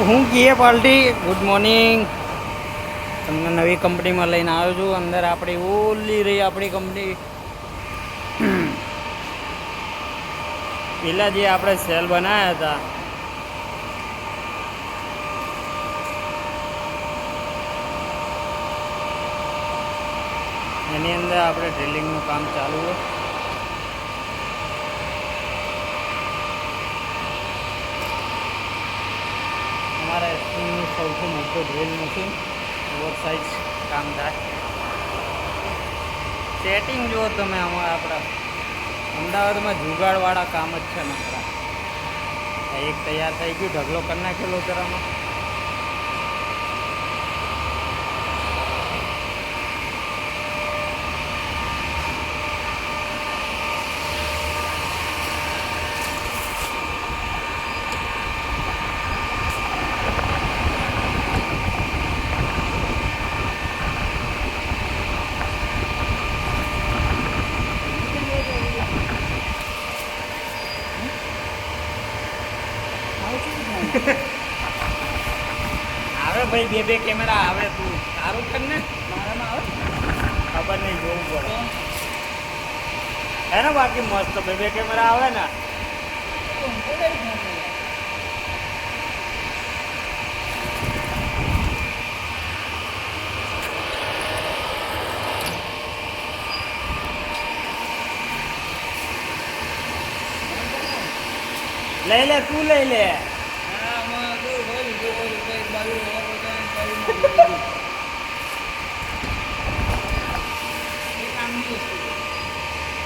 હું કીએ party good morning. તમને નવી કંપનીમાં લઈને આવ્યો છું. અંદર આપણી ઓલી રહી આપણી કંપની. પેલા જે આપણે સેલ બનાવ્યા હતા એની અંદર આપણે ડ્રિલિંગનું કામ ચાલુ હોય. અમારા એસપીનું સૌથી મોટું ડ્રિલ મશીન ઓવર સાઇઝ કામ થાય. સેટિંગ જુઓ તમે. અમારા આપણા અમદાવાદમાં જુગાડવાળા કામ જ છે ને આપણા. એક તૈયાર થઈ ગયું, ઢગલો કરી નાખેલો તરામાં. આવે ભાઈ, બે કેમેરા આવે. તું સારું કર ને. મારામાં આવે ખબર નહીં, જોવું પડે હે ને. બાકી મસ્ત બે કેમેરા આવે ને. લઈ લે, તું લઈ લે.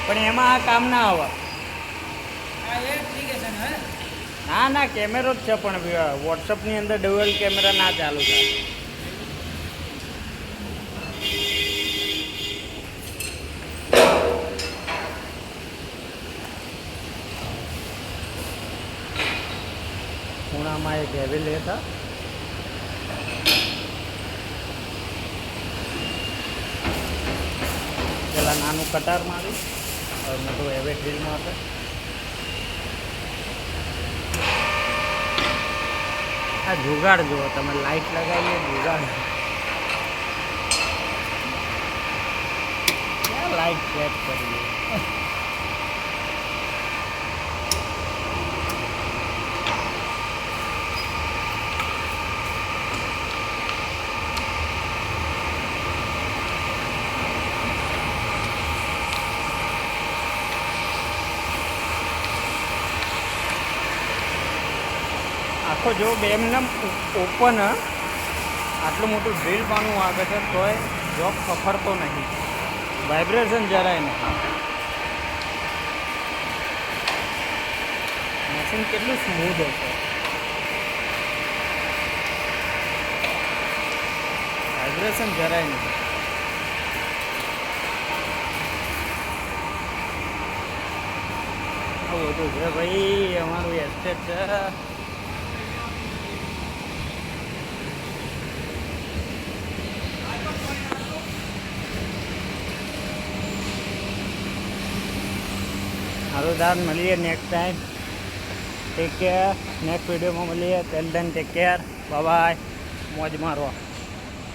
પણ એમાં આ કામ ના આવે. ના ના, કેમેરો જ છે પણ વોટ્સઅપની અંદર ડ્યુઅલ કેમેરા ના ચાલુ થાય. ખૂણામાં એક હેવી લેતા પેલા નાનું કટાર મારી મોટું હેવી ડ્રીલમાં હતા. આ જુગાડ જુઓ તમે. લાઇટ લગાવીએ જુગાડ. લાઇટ સેટ કરી આખો જો એમને ઓપન આટલું મોટું ડ્રીલ પાનું આગળ છે તોય જોબ સફરતો નહીં. વાઇબ્રેશન જરાય નહીં. મશીન કેટલું સ્મૂથ હશે. વાઇબ્રેશન જરાય નહીં. આવું બધું છે ભાઈ અમારું એસ્ટેટ છે. સારું દાદ મળીએ next time. Take care. Next વિડીયોમાં મળીએ. Till then take care. Bye bye. મોજ મારો.